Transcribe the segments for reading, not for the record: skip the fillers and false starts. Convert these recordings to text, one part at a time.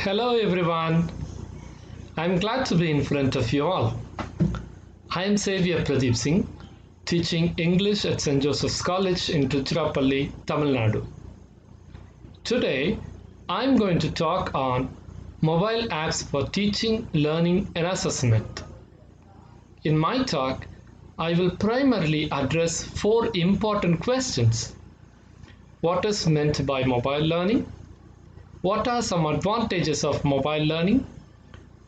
Hello everyone. I'm glad to be in front of you all. I am Xavier Pradeep Singh, teaching English at St. Joseph's College in Tiruchirappalli, Tamil Nadu. Today, I'm going to talk on mobile apps for teaching, learning and assessment. In my talk, I will primarily address four important questions. What is meant by mobile learning? What are some advantages of mobile learning?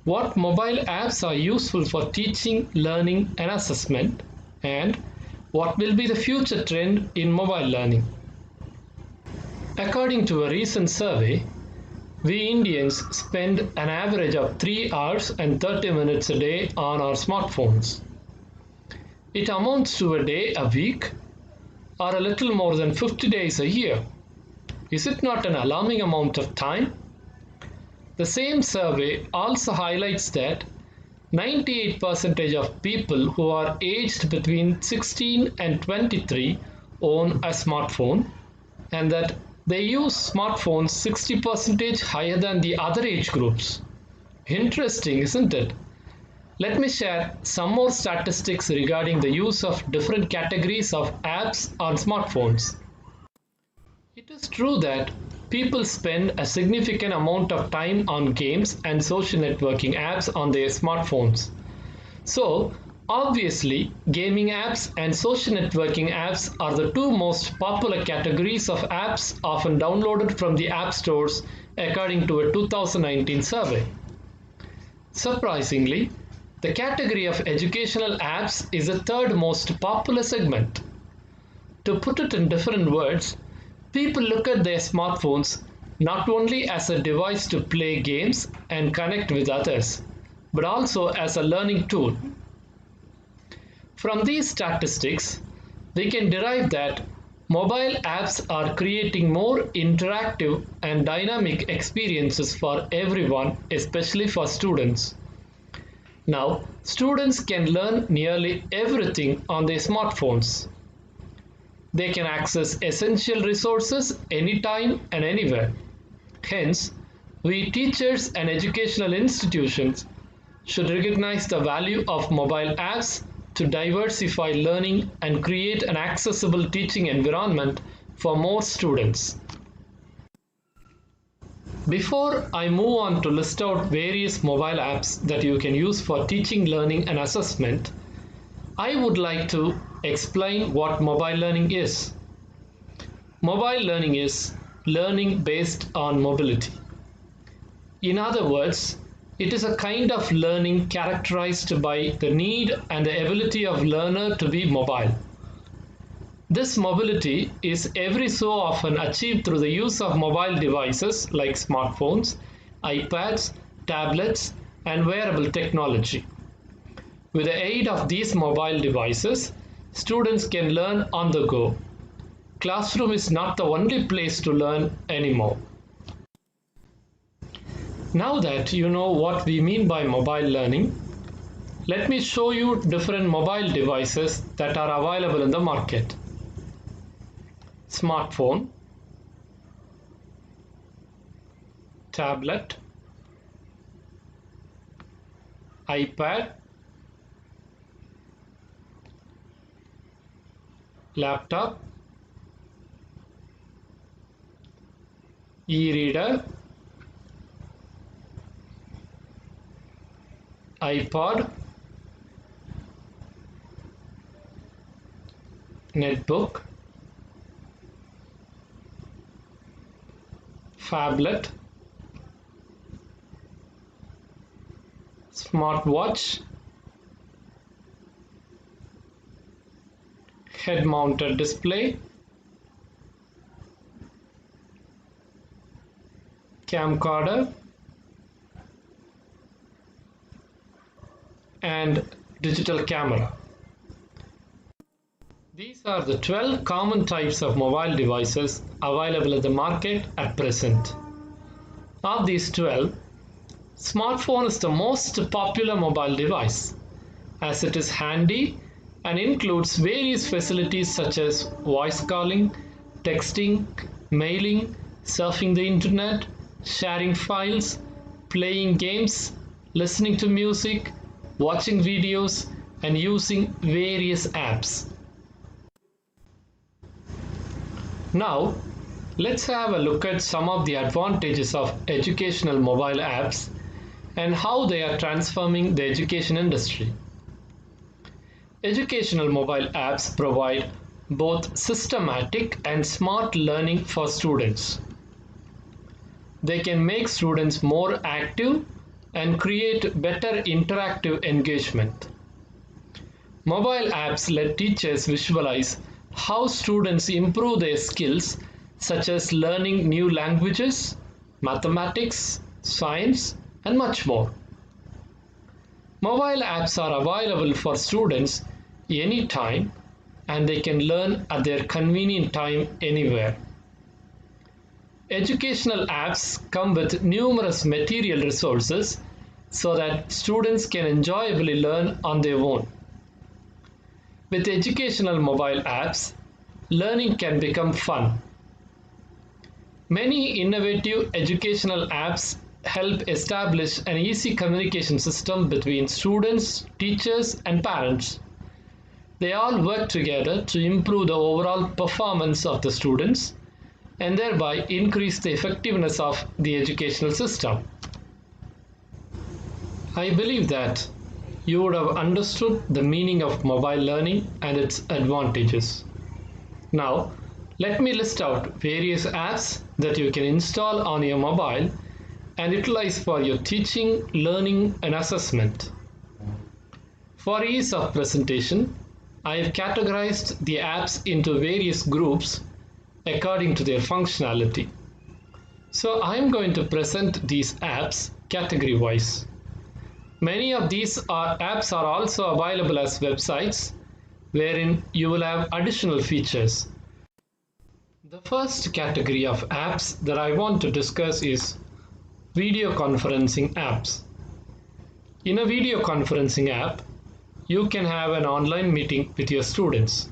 What mobile apps are useful for teaching, learning and assessment? And what will be the future trend in mobile learning? According to a recent survey, we Indians spend an average of 3 hours and 30 minutes a day on our smartphones. It amounts to a day a week or a little more than 50 days a year. Is it not an alarming amount of time? The same survey also highlights that 98% of people who are aged between 16 and 23 own a smartphone and that they use smartphones 60% higher than the other age groups. Interesting, isn't it? Let me share some more statistics regarding the use of different categories of apps on smartphones. It is true that people spend a significant amount of time on games and social networking apps on their smartphones. So, obviously, gaming apps and social networking apps are the two most popular categories of apps often downloaded from the app stores according to a 2019 survey. Surprisingly, the category of educational apps is the third most popular segment. To put it in different words, people look at their smartphones not only as a device to play games and connect with others, but also as a learning tool. From these statistics, we can derive that mobile apps are creating more interactive and dynamic experiences for everyone, especially for students. Now, students can learn nearly everything on their smartphones. They can access essential resources anytime and anywhere. Hence, we teachers and educational institutions should recognize the value of mobile apps to diversify learning and create an accessible teaching environment for more students. Before I move on to list out various mobile apps that you can use for teaching, learning and assessment, I would like to explain what mobile learning is. Mobile learning is learning based on mobility. In other words, it is a kind of learning characterized by the need and the ability of learner to be mobile. This mobility is every so often achieved through the use of mobile devices like smartphones, iPads, tablets, and wearable technology. With the aid of these mobile devices, students can learn on the go. Classroom is not the only place to learn anymore. Now that you know what we mean by mobile learning, let me show you different mobile devices that are available in the market. Smartphone, tablet, iPad, laptop, e-reader, iPod, netbook, phablet, smartwatch, head-mounted display, camcorder, and digital camera. These are the 12 common types of mobile devices available in the market at present. Of these 12, smartphone is the most popular mobile device as it is handy and includes various facilities such as voice calling, texting, mailing, surfing the internet, sharing files, playing games, listening to music, watching videos, and using various apps. Now, let's have a look at some of the advantages of educational mobile apps and how they are transforming the education industry. Educational mobile apps provide both systematic and smart learning for students. They can make students more active and create better interactive engagement. Mobile apps let teachers visualize how students improve their skills such as learning new languages, mathematics, science, and much more. Mobile apps are available for students anytime and they can learn at their convenient time anywhere. Educational apps come with numerous material resources so that students can enjoyably learn on their own. With educational mobile apps, learning can become fun. Many innovative educational apps help establish an easy communication system between students, teachers, and parents. They all work together to improve the overall performance of the students and thereby increase the effectiveness of the educational system. I believe that you would have understood the meaning of mobile learning and its advantages. Now, let me list out various apps that you can install on your mobile and utilize for your teaching, learning, and assessment. For ease of presentation, I have categorized the apps into various groups according to their functionality. So I am going to present these apps category-wise. Many of these apps are also available as websites wherein you will have additional features. The first category of apps that I want to discuss is video conferencing apps. In a video conferencing app, you can have an online meeting with your students.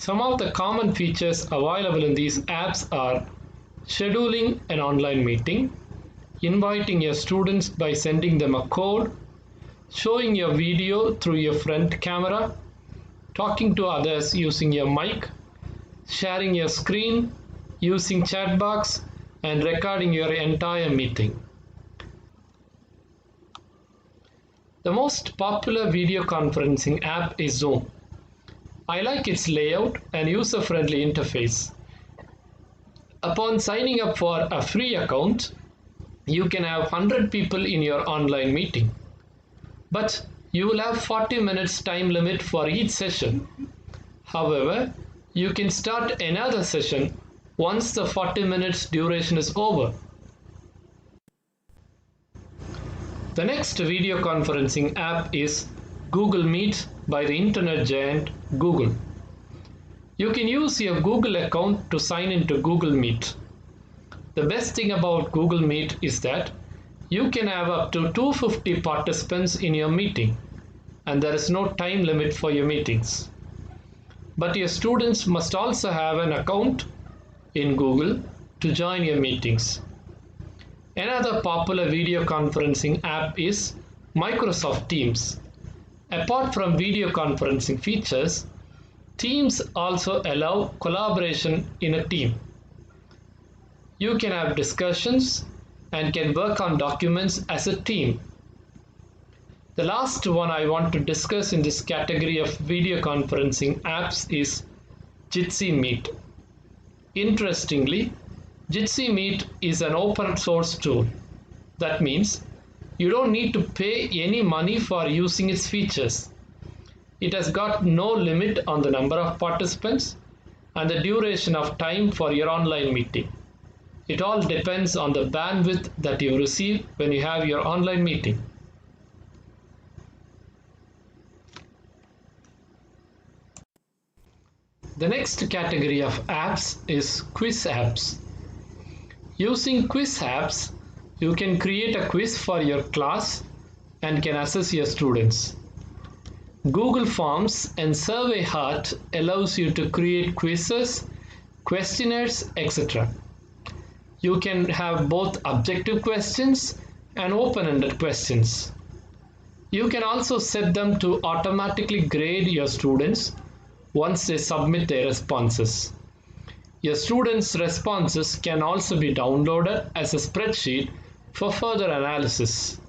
Some of the common features available in these apps are scheduling an online meeting, inviting your students by sending them a code, showing your video through your front camera, talking to others using your mic, sharing your screen, using chat box, and recording your entire meeting. The most popular video conferencing app is Zoom. I like its layout and user-friendly interface. Upon signing up for a free account, you can have 100 people in your online meeting. But you will have 40 minutes time limit for each session. However, you can start another session once the 40 minutes duration is over. The next video conferencing app is Google Meet by the internet giant Google. You can use your Google account to sign into Google Meet. The best thing about Google Meet is that you can have up to 250 participants in your meeting and there is no time limit for your meetings. But your students must also have an account in Google to join your meetings. Another popular video conferencing app is Microsoft Teams. Apart from video conferencing features, Teams also allow collaboration in a team. You can have discussions and can work on documents as a team. The last one I want to discuss in this category of video conferencing apps is Jitsi Meet. Interestingly, Jitsi Meet is an open source tool. That means you don't need to pay any money for using its features. It has got no limit on the number of participants and the duration of time for your online meeting. It all depends on the bandwidth that you receive when you have your online meeting. The next category of apps is quiz apps. Using quiz apps, you can create a quiz for your class and can assess your students. Google Forms and Survey Heart allows you to create quizzes, questionnaires, etc. You can have both objective questions and open-ended questions. You can also set them to automatically grade your students once they submit their responses. Your students' responses can also be downloaded as a spreadsheet for further analysis.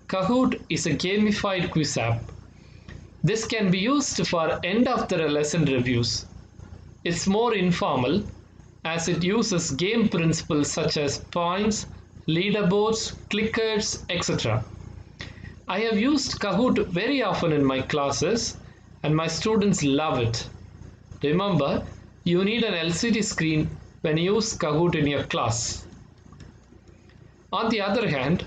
Kahoot is a gamified quiz app. This can be used for end-of-the-lesson reviews. It's more informal as it uses game principles such as points, leaderboards, clickers, etc. I have used Kahoot very often in my classes and my students love it. Remember, you need an LCD screen when you use Kahoot in your class. On the other hand,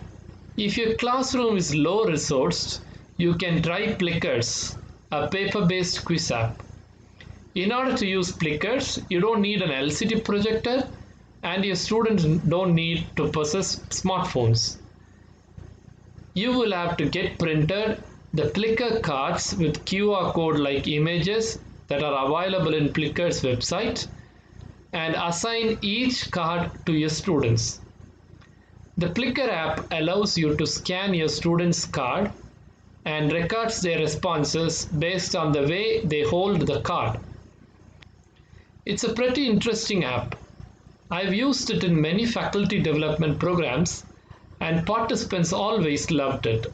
if your classroom is low resourced, you can try Plickers, a paper-based quiz app. In order to use Plickers, you don't need an LCD projector and your students don't need to possess smartphones. You will have to get printed the Plickr cards with QR code like images that are available in Plicker's website and assign each card to your students. The Plickr app allows you to scan your student's card and records their responses based on the way they hold the card. It's a pretty interesting app. I've used it in many faculty development programs and participants always loved it.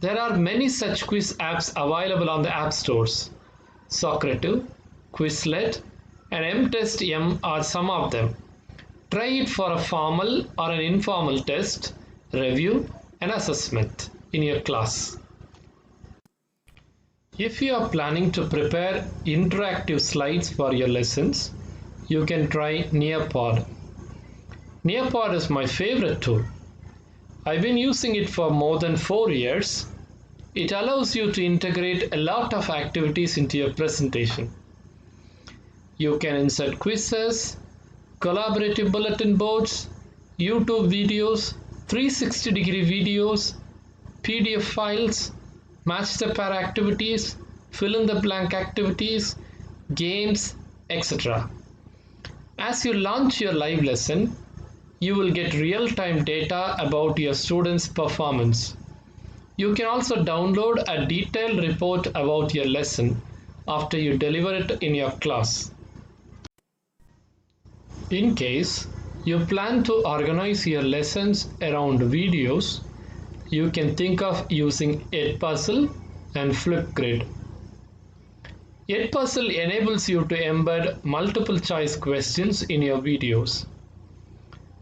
There are many such quiz apps available on the app stores. Socrative, Quizlet, and MTestM are some of them. Try it for a formal or an informal test, review, and assessment in your class. If you are planning to prepare interactive slides for your lessons, you can try Nearpod. Nearpod is my favorite tool. I've been using it for more than 4 years. It allows you to integrate a lot of activities into your presentation. You can insert quizzes, collaborative bulletin boards, YouTube videos, 360-degree videos, PDF files, match the pair activities, fill in the blank activities, games, etc. As you launch your live lesson, you will get real-time data about your students' performance. You can also download a detailed report about your lesson after you deliver it in your class. In case you plan to organize your lessons around videos, you can think of using Edpuzzle and Flipgrid. Edpuzzle enables you to embed multiple choice questions in your videos.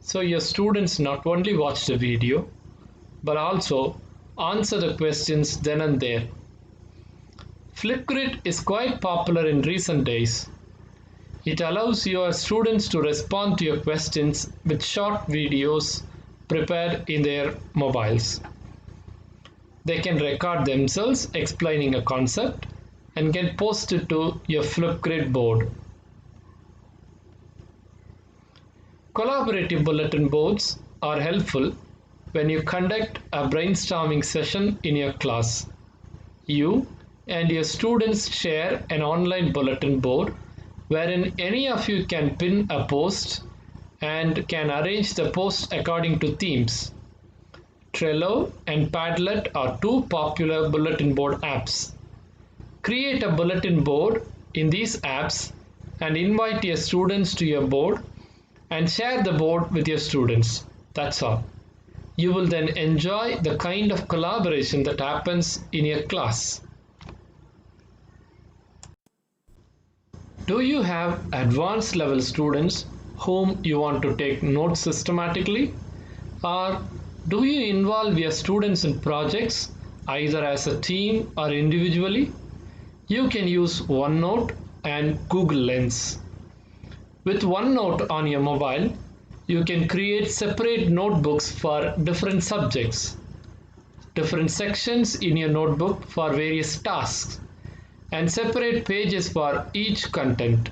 So your students not only watch the video, but also answer the questions then and there. Flipgrid is quite popular in recent days. It allows your students to respond to your questions with short videos prepared in their mobiles. They can record themselves explaining a concept and can post it to your Flipgrid board. Collaborative bulletin boards are helpful when you conduct a brainstorming session in your class. You and your students share an online bulletin board wherein any of you can pin a post and can arrange the post according to themes. Trello and Padlet are two popular bulletin board apps. Create a bulletin board in these apps and invite your students to your board and share the board with your students. That's all. You will then enjoy the kind of collaboration that happens in your class. Do you have advanced level students whom you want to take notes systematically? Or do you involve your students in projects either as a team or individually? You can use OneNote and Google Lens. With OneNote on your mobile, you can create separate notebooks for different subjects, different sections in your notebook for various tasks, and separate pages for each content.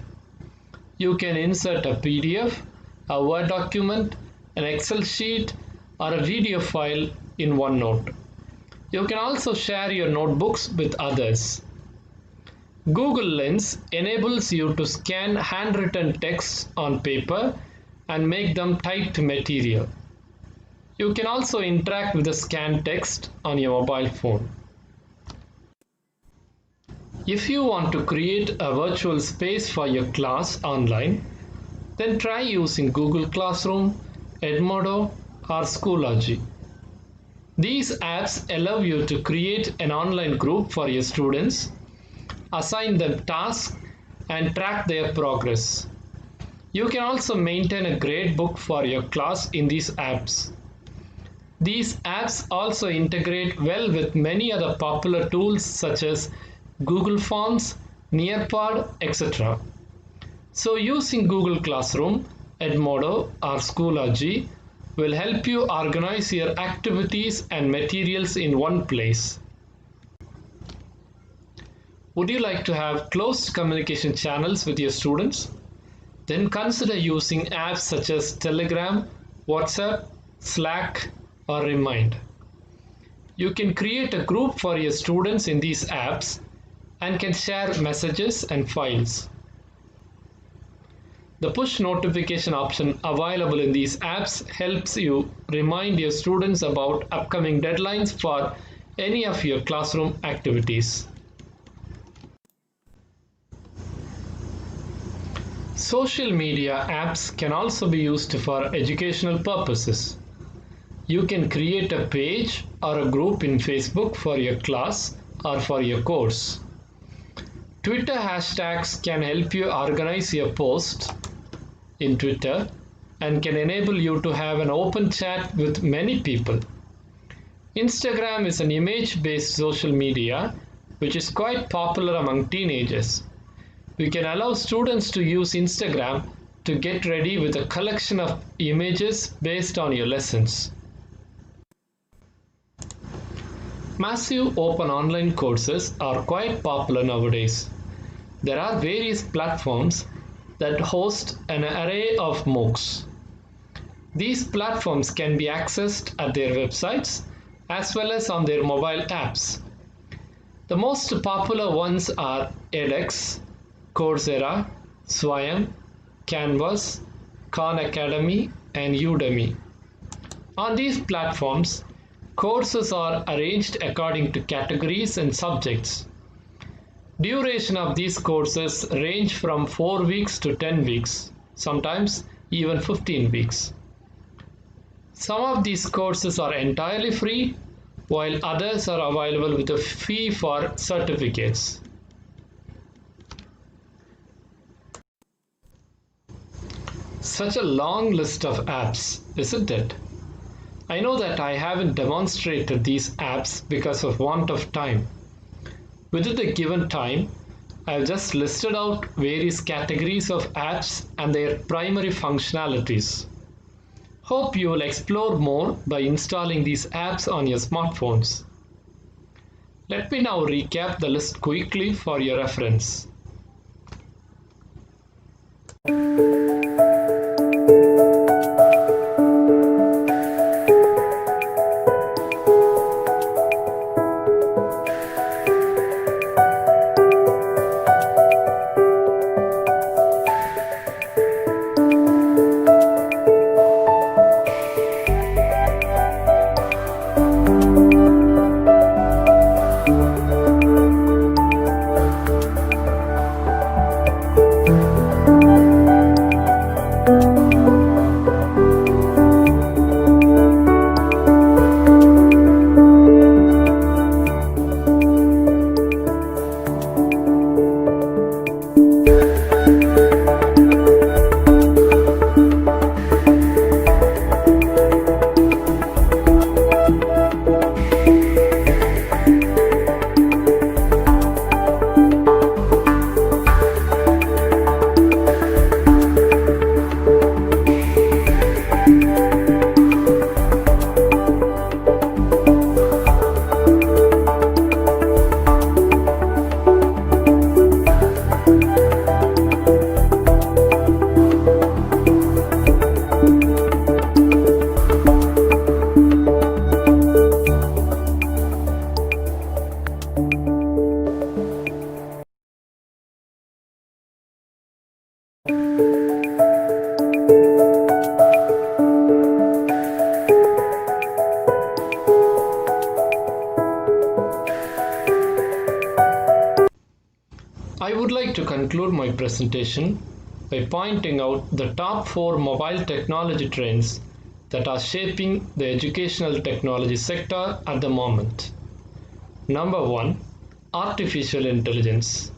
You can insert a PDF, a Word document, an Excel sheet, or a video file in OneNote. You can also share your notebooks with others. Google Lens enables you to scan handwritten text on paper and make them typed material. You can also interact with the scanned text on your mobile phone. If you want to create a virtual space for your class online, then try using Google Classroom, Edmodo, or Schoology. These apps allow you to create an online group for your students, assign them tasks, and track their progress. You can also maintain a grade book for your class in these apps. These apps also integrate well with many other popular tools such as Google Forms, Nearpod, etc. So using Google Classroom, Edmodo, or Schoology will help you organize your activities and materials in one place. Would you like to have closed communication channels with your students? Then consider using apps such as Telegram, WhatsApp, Slack, or Remind. You can create a group for your students in these apps and can share messages and files. The push notification option available in these apps helps you remind your students about upcoming deadlines for any of your classroom activities. Social media apps can also be used for educational purposes. You can create a page or a group in Facebook for your class or for your course. Twitter hashtags can help you organize your posts in Twitter and can enable you to have an open chat with many people. Instagram is an image-based social media which is quite popular among teenagers. We can allow students to use Instagram to get ready with a collection of images based on your lessons. Massive open online courses are quite popular nowadays. There are various platforms that host an array of MOOCs. These platforms can be accessed at their websites as well as on their mobile apps. The most popular ones are edX, Coursera, Swayam, Canvas, Khan Academy, and Udemy. On these platforms, courses are arranged according to categories and subjects. Duration of these courses range from 4 weeks to 10 weeks, sometimes even 15 weeks. Some of these courses are entirely free, while others are available with a fee for certificates. Such a long list of apps, isn't it? I know that I haven't demonstrated these apps because of want of time. Within the given time, I've just listed out various categories of apps and their primary functionalities. Hope you will explore more by installing these apps on your smartphones. Let me now recap the list quickly for your reference. conclude my presentation by pointing out the top 4 mobile technology trends that are shaping the educational technology sector at the moment. Number 1. Artificial intelligence.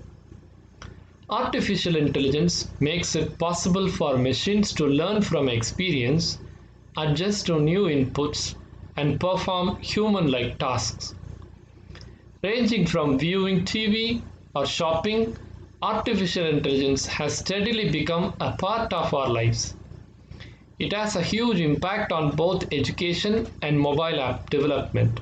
Artificial intelligence makes it possible for machines to learn from experience, adjust to new inputs, and perform human-like tasks. Ranging from viewing TV or shopping, artificial intelligence has steadily become a part of our lives. It has a huge impact on both education and mobile app development.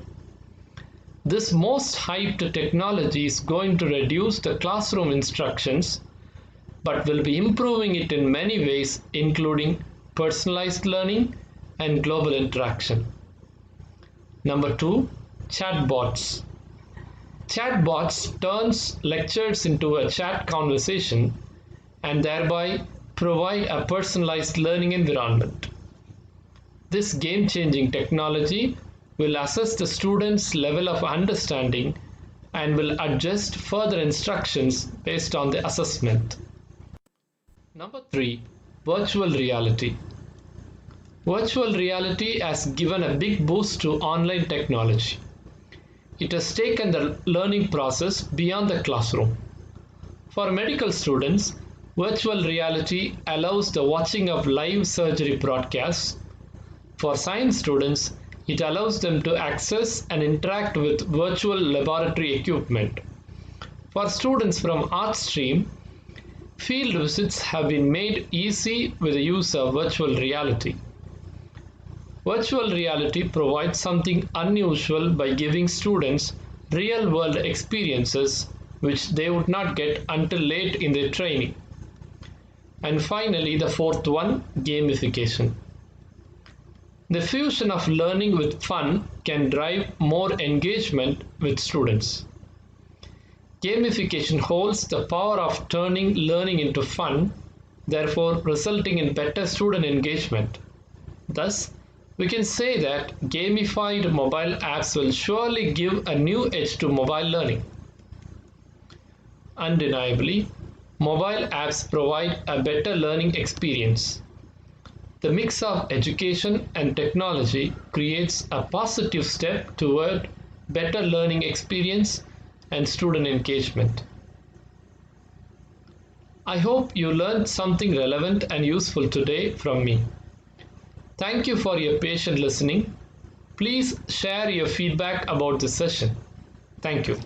This most hyped technology is going to reduce the classroom instructions, but will be improving it in many ways, including personalized learning and global interaction. Number 2. Chatbots. Chatbots turns lectures into a chat conversation and thereby provide a personalized learning environment. This game-changing technology will assess the student's level of understanding and will adjust further instructions based on the assessment. Number 3. Virtual reality. Virtual reality has given a big boost to online technology. It has taken the learning process beyond the classroom. For medical students, virtual reality allows the watching of live surgery broadcasts. For science students, it allows them to access and interact with virtual laboratory equipment. For students from art stream, field visits have been made easy with the use of virtual reality. Virtual reality provides something unusual by giving students real-world experiences which they would not get until late in their training. And finally, the 4th one, gamification. The fusion of learning with fun can drive more engagement with students. Gamification holds the power of turning learning into fun, therefore resulting in better student engagement. Thus, we can say that gamified mobile apps will surely give a new edge to mobile learning. Undeniably, mobile apps provide a better learning experience. The mix of education and technology creates a positive step toward better learning experience and student engagement. I hope you learned something relevant and useful today from me. Thank you for your patient listening. Please share your feedback about this session. Thank you.